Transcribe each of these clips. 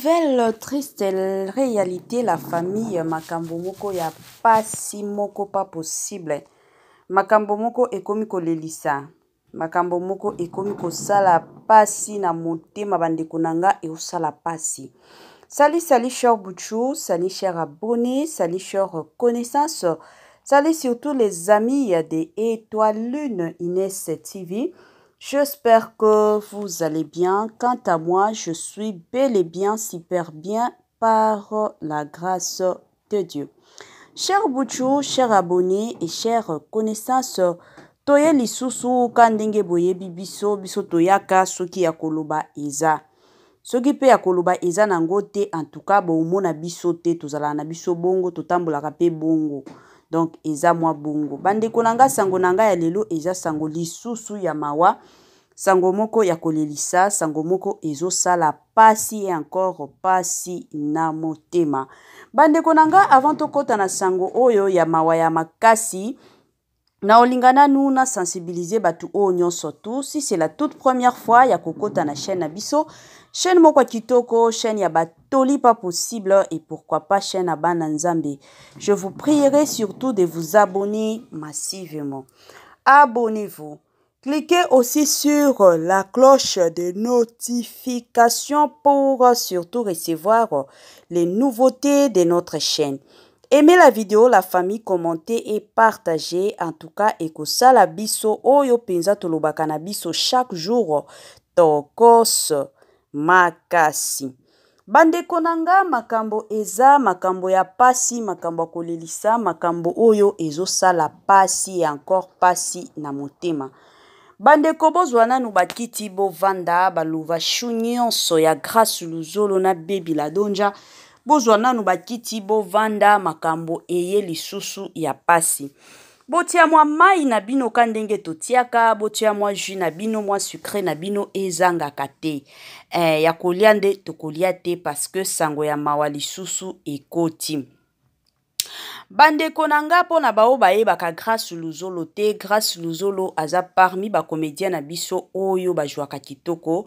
nouvelle triste réalité, la famille makambo moko ya pasi moko pas possible. Makambo moko ekomi kolelisa. Makambo moko ekomi kosala pasi na motema bandeko nanga e osala pasi. Salut cher Bouchou, salut cher abonné, salut cher connaissance, salut surtout les amis de Étoile Lune Inès TV. J'espère que vous allez bien. Quant à moi, je suis bel et bien, super bien par la grâce de Dieu. Cher Bouchou, cher abonné et chers connaissances, toye lisusu kandenge boye bibiso biso toyaka soki ya koloba eza. Soki pe ya koloba eza nango te, en tout cas bomona biso te, tozala na biso bongo, totambolaka pe bongo. Donc eza mwa bongo. Bandeko nanga sango nanga ya lelo eza sango lisusu ya mawa. Sango moko ya kolelisa, sango moko ezo sala pasi et encore pasi na motema. Bandeko nanga avant to kota na sango oyo ya mawa ya makasi, na olingana nuna sensibiliser batu o nyonso tu. Si c'est la toute première fois ya kokota na chaîne Abiso, chaîne moko kitoko, chaîne ya batoli pas possible et pourquoi pas chaîne Abana Nzambe. Je vous prierai surtout de vous abonner massivement. Abonnez-vous. Cliquez aussi sur la cloche de notification pour surtout recevoir les nouveautés de notre chaîne. Aimez la vidéo, la famille, commentez et partagez. En tout cas, ekosala biso oyo penza tolobaka na biso chaque jour tokos makasi. Bandeko nanga makambo eza, makambo ya pasi, makambo kolelisa, makambo oyo ezo sala pasi et encore pasi na motema. Bandeko bozwana nu bakiti bo vanda baluva nyonso ya grâce luzolo na bebi la donja. Bozwana nu bakiti bo vanda makambo eye lisusu ya pasi. Botia mwa mai na bino kandenge totiaka, botia mwa jus na bino, mwa sucré na bino ezanga kate. Ya kolia nde tokolia te parce que sango ya mawa lisusu ekoti. Bandeko nanga po na bao bae baka grâce luzolo te, grâce luzolo aza parmi ba comédien na biso oyo ba jouaka kitoko,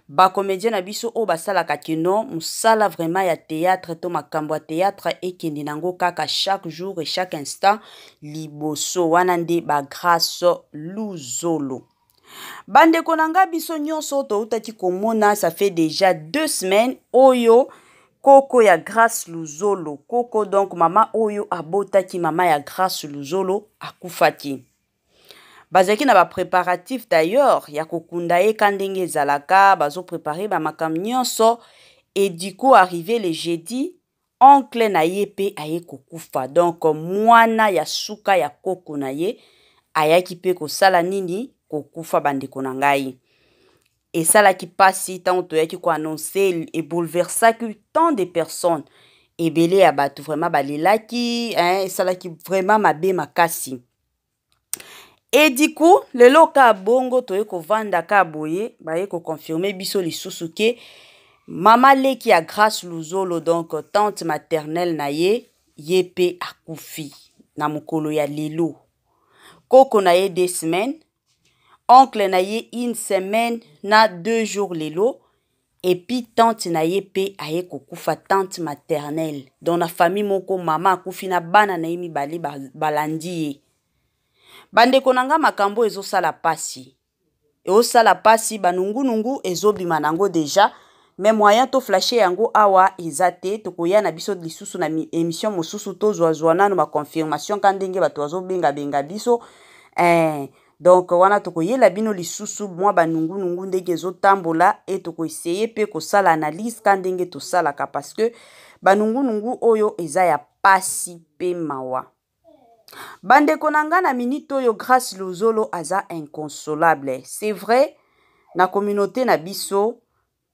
ba comédien na biso o basala kakino, musala vraiment ya théâtre to makambo ya théâtre ekende nango kaka chaque jour et chaque instant liboso wana nde ba grâce luzolo. Bandeko nanga biso nyonso to utaki komona, ça fait déjà 2 semaines oyo Koko ya grâce luzolo. Koko donc mama oyo abotaki mama ya grâce luzolo akufaki. Bazaki na ba préparatif d'ailleurs ya kokunda ye kandenge zalaka, bazo préparer ba makam nyonso et du coup arrivé le jeudi, oncle na ye pe aye kokufa. Donc mwana ya suka ya koko na ye ayaki pe kosala nini kokufa bandeko na ngai. Et ça là qui passe tant qui ko annoncer et bouleversa tant de personnes et belé abatu vraiment balela qui hein ça là qui vraiment mabe makasi. Et du coup le loka bongo to ko vanda ka boye ba ko confirmer biso lisusu ke mama le qui a grâce luzolo donc tante maternelle na ye yepe akufi na mukolo ya lelo. Koko na ye 2 semaines. Oncle na ye 1 semaine na 2 jours lelo et puis tante na ye pe aye kokufa tante maternelle dans la famille moko mama akufi na bana na yemi bali balandi ye. Bandeko nanga makambo ezo sala pasi. E o sala pasi banungu nungu ezo bima nango déjà mais moyen to flasher yango awa ezate to koya na biso lisusu na émission mosusu to zwana no ma confirmation kandenge bato azo benga biso donc wana toko yela bino lisusu mwa banungu nungu ndenge zo tambola et toko essayer pe ko sala analyse kandenge to sala ka parce que banungu nungu oyo eza ya pasi pe mawa. Bandeko nanga na minute oyo grâce luzolo aza inconsolable. C'est vrai na communauté na biso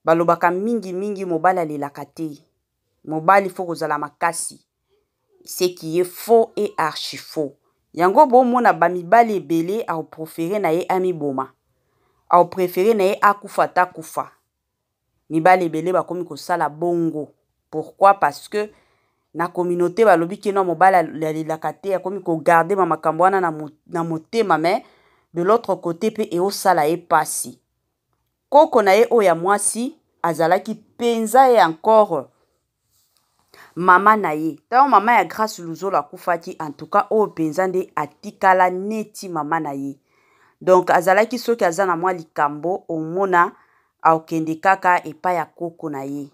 balobaka mingi mobala lelaka te. Mobali faut kozala makasi. Ce qui est faux et archi faux. Yango bomona bamibali ebele au préféré na ye ami boma. Au préféré na ye akufa ta kufa. Mibali ebele bakomi kosala bongo. Pourquoi? Parce que na communauté balobi ke no mobala la kate akomi ko garder ma makambo wana na motema mais de l'autre côté pe e o sala e pasi. Koko na ye o ya mwasi azalaki penza ye encore mama na ye. Tango mama ya Grâce Luzolo akufaki, en tout cas o penza nde atikala neti mama na ye. Donc azalaki soki aza na mwa likambo omona aokende kaka epai ya koko na ye.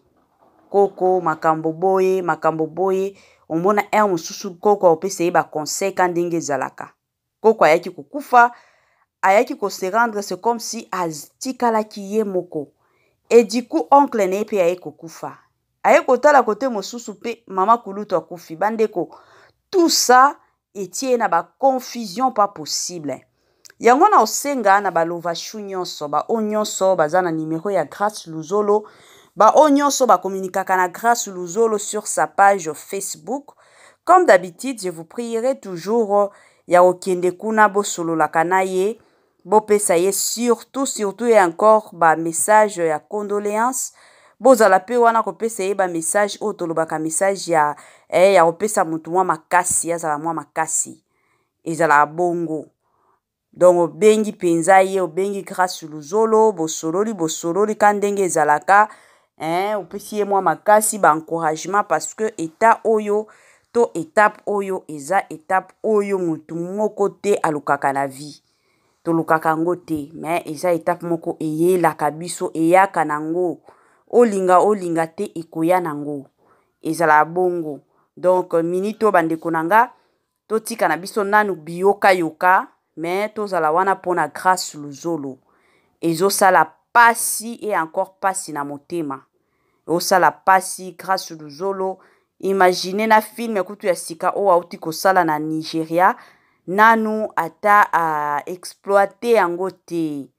Koko makambo boye omona mosusu koko opesa ye ba conseil ka ndenge ezalaka. Koko ayaki kokufa, ayaki ko se rendre, c'est comme si atikalaki ye moko. Et du coup oncle na ye pe aye kokufa. Aye kotala kote mosusu pe mama kulutu akufi. Bandeko, tout ça etie na ba confusion pas possible. Yango na osenga na ba lovashu nyonso, ba o nyonso baza na numéro ya Grâce Luzolo, ba o nyonso ba communiquaka na Grâce Luzolo sur sa page Facebook. Comme d'habitude, je vous prierai toujours ya okende kuna bo solo la kanaye, bo pesa ye surtout et encore ba message ya condoléances. Bozala pe wana kopesa ye ba message o tolobaka message ya opesa mutu mwa makasi, azala mwa makasi. Ezala bongo. Donc obengi penza ye, obengi Grâce Luzolo, bosololi kandenge ezalaka, opesi ye mwa makasi ba encouragement parce que état oyo to étape oyo eza étape oyo mutu moko te alukaka na vie. To lukaka ngo te, mais eza étape moko eyelaka biso, eyaka nango. Olinga te ekoya nango. Ezala bongo. Donc minito bandeko nanga, to tika na biso nanu biyoka yoka, mais tozala wana pona Grâce Luzolo. Ezo sala pasi et encore pasi na motema. Ezo sala pasi Grâce Luzolo. Imaginez na film kutu ya sika o auti ko sala na Nigeria, nanu ata a exploiter yango te.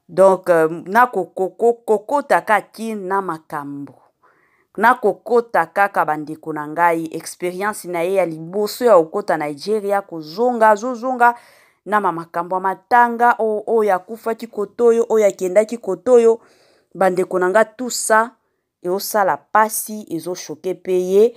Donc na koko taka ki na makambo. Na kokota kaka bandeko na ngai, experience na ye ya liboso ya okota Nigeria zozonga na makambo matanga o ya kufaki kotoyo, o ya kendaki kotoyo, bandeko na nga tout ça eosala pasi, ezo choquer peye,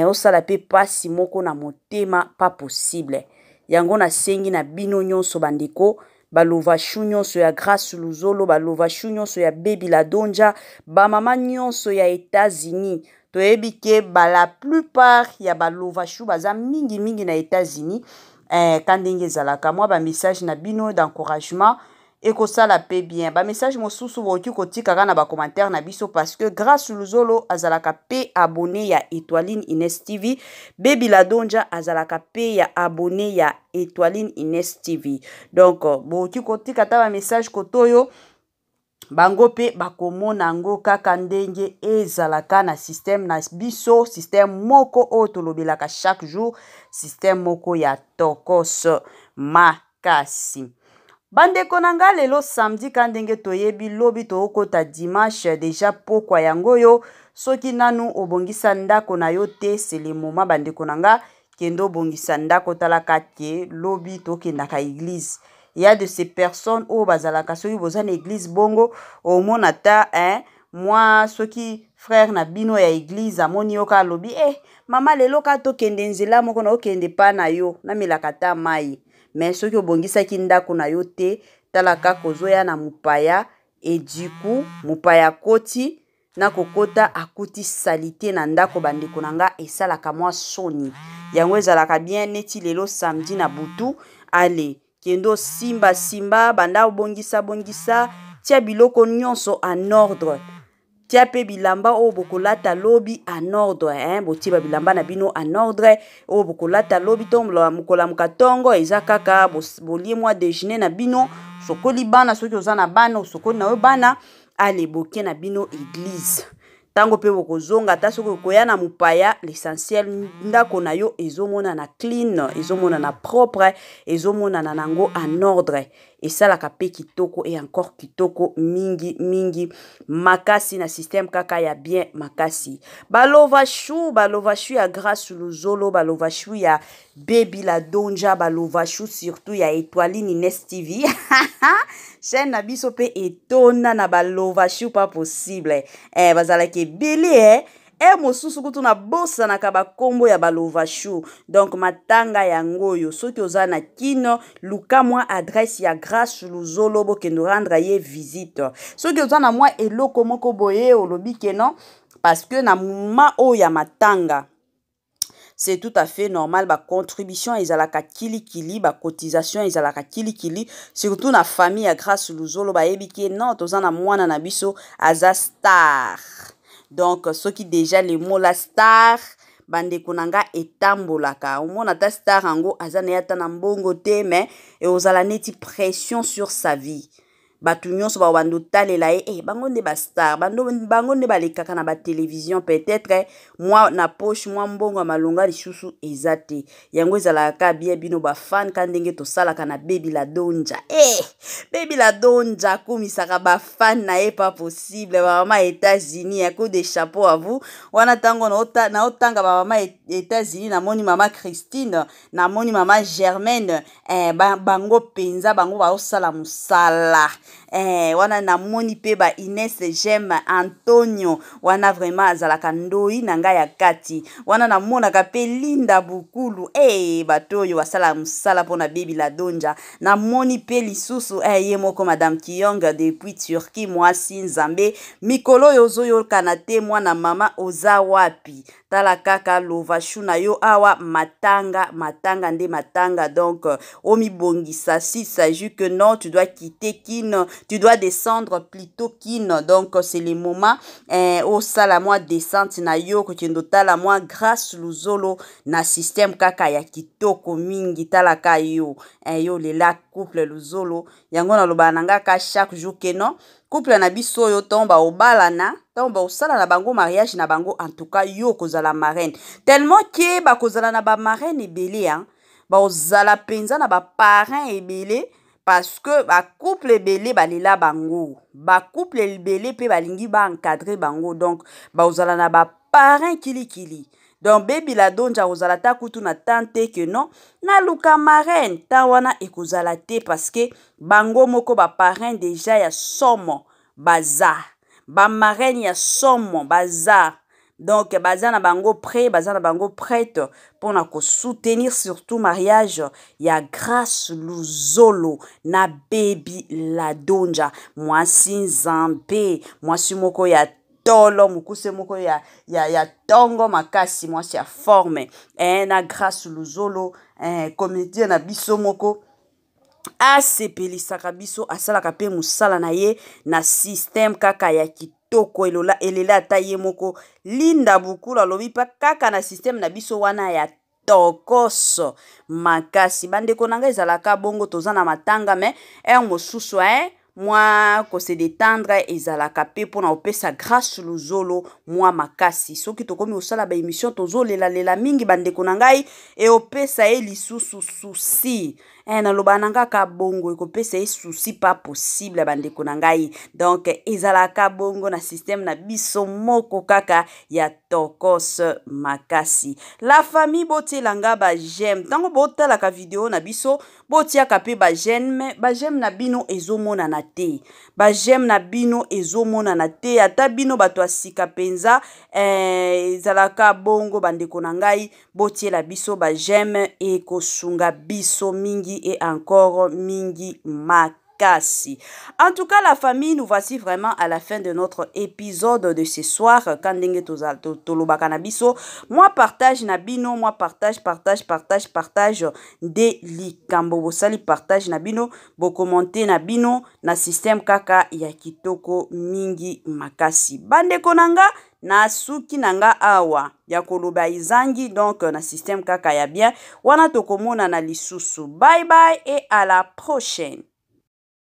osala pe pasi moko na motema pas possible. Yango na sengi na bino nyonso bandeko, balovashu nyonso ya Grâce Luzolo, balovashu nyonso ya Baby Ladonja, ba mama nyonso ya États-Unis. Toyebi ke la plupart ya balovashu baza mingi na États-Unis. Kandenge ezalaka mwa ba message na bino d'encouragement ekosala pe bien. Ba message mosusu boki kotika kana ba commentaire na biso parce que Grâce Luzolo azalaka pe abonné ya Étoiline Ines TV, Baby Ladonja azalaka pe ya abonné ya Étoiline Ines TV. Donc boki kotika ta ba message kotoyo bango pe bakomona ngo kaka ndenge ezalaka na système na biso, système moko o tolobelaka chaque jour, système moko ya tokos makasi. Bandeko nanga lelo samedi kandenge toyebi lobi tookota dimanche déjà pokwa yango yo, soki nanu obongisa ndako na yo te, c'est le moment bandeko nanga kendo bongisa ndako talaka ke lobi tokendaka église. Il y a de ces personnes au bazalaka soki bozana église bongo au monata moi soki frère na bino ya église amoni yoka lobi mama lelo ka tokende nzela moko na okende pa na yo na milakata mai. Mais soki obongisa ki ndako na yo te, talaka kozoya na mupaya, et du coup mupaya koti na kokota akuti salite na ndako bandeko nanga esalaka mwa soni. Yango ezalaka bien neti lelo samedi na butu, allez kendo simba banda bongisa tia biloko nyonso en ordre. Tia pe bilamba o bokolata lobi en ordre, botie ba bilamba na bino en ordre, o bokolata lobi tombola mukola mukatongo eza kaka bolie mwa déjeuner na bino, sokoli bana soki ozana bana sokoli na yo bana, ale boke na bino église. Tango pe bokozonga ta soki koya na mupaya, l'essentiel ndako na yo ezomona na clean, ezomona na propre, ezomona na nango en ordre. Et ça la kape kitoko et encore kitoko mingi makasi na système kaka ya bien makasi. Balovashu ya Grâce Luzolo, balovashu ya Baby Ladonja, balovashu surtout ya Étoiline Ines TV. Chaîne na biso pe etona na balovashu pas possible. Bazala ke beli mosusu kutu na bosanaka bakombo ya balovashu. Donc matanga yango yo soki oza na kino luka mwa adresse ya Grâce Luzolo bokendo rendre ye visite. Soki oza na mwa eloko moko boye olobi ke non parce que na muma o ya matanga c'est tout à fait normal. Ba contribution ezalaka kili, ba cotisation ezalaka kili, surtout na famille ya Grâce Luzolo ba yebike non toza na mwana na biso aza star. Donc ceux qui déjà les mots la star bande konanga etambolaka omona ta star ango aza na yata na mbongo te mais et ozala neti pression sur sa vie. Batu nyonso ba bando talela bango nde ba star bango nde balekaka na ba télévision peut-être moi na poche moi mbongo malonga lisusu ezate yango ezalaka bien bino ba fan ka ndenge to salaka na Baby La Donja Baby La Donja komisaka ba fan na pas possible ba mama États-Unis à coup de chapeau à vous wana tango na otanga ba mama États-Unis na moni mama Christine na moni mama Germaine bango penza bango ba osala musala wana na moni pe ba Inès J'aime Antonio wana vraiment azalaka ndoi na ngai ya kati wana na mona ka pe Linda Bukulu batoyo wasala musala pona Baby La Donja na moni pe lisusu ye moko Madame Kiyong depuis Turquie mwasi Nzambe mikolo yozoyo kanate mwana mama oza wapi tala kaka lovashu na yo awa matanga nde matanga donc omi bongisa si s'agit que non tu dois quitter Kin tu dois descendre plutôt Kin donc c'est le moment au sala moi descente na yo ko kendo tala moi Grâce Luzolo na système kaka ya kitoko mingi tala ka yo yo lela couple Luzolo yango na loba nanga ka chaque jour que non couple na biso yo tomba obalana tomba osala na bango mariage na bango en tout cas yo kozala marraine tellement que ba kozala na ba marraine ebele ba ozala penza na ba parents ebele parce que ba couple ebele balela bango ba couple ebele pe balingi ba encadrer bango donc ba ozala na ba parents kili donc Baby La Donja ozala ta kutu na tante que non na luka marraine ta wana ekozala te parce que bango moko ba parents déjà ya somo baza ba marraine ya somo baza donc baza na bango prêt baza na bango prête pour na ko soutenir surtout mariage ya Grâce Luzolo na Baby La Donja mwasi Nzambe mwasi moko ya tolo mukuse moko ya tongo makasi mwasi ya forme na Grâce Luzolo comédien na biso moko asepelisaka biso asalaka pe musala na ye na système kaka ya kitoko elela ata ye moko Linda Bukulu alobi pa kaka na système na biso wana ya tokoso makasi bandeko nanga ezalaka bongo toza na matanga mais mosusu moi ko se détendre ezalaka pe pona opesa Grâce Luzolo moi makasi soki tokomi osala ba émission tozolela mingi bandeko na ngai opesa lisusu souci na loba nanga ka bongo ekopesa souci pas possible bandeko na ngai donc ezalaka bongo na système na biso moko kaka ya tokos makasi la famille botelanga ba j'aime tango botalaka video na biso botiaka pe ba j'aime na bino ezomona na te ba j'aime na bino ezomona na te ata bino bato asika penza ezalaka bongo bandeko na ngai botiela biso ba j'aime ekosunga biso mingi et encore mingi makasi. En tout cas, la famille, nous voici vraiment à la fin de notre épisode de ce soir. Kandenge tolobaka na biso. Moi partage nabino, moi partage de likambo bosali partage nabino, bo commenter nabino na système kaka ya kitoko mingi makasi. Bande konanga na suki nanga awa ya koloba izangi donc na système kaka ya bien wana tokomona na lisusu. Bye bye et à la prochaine.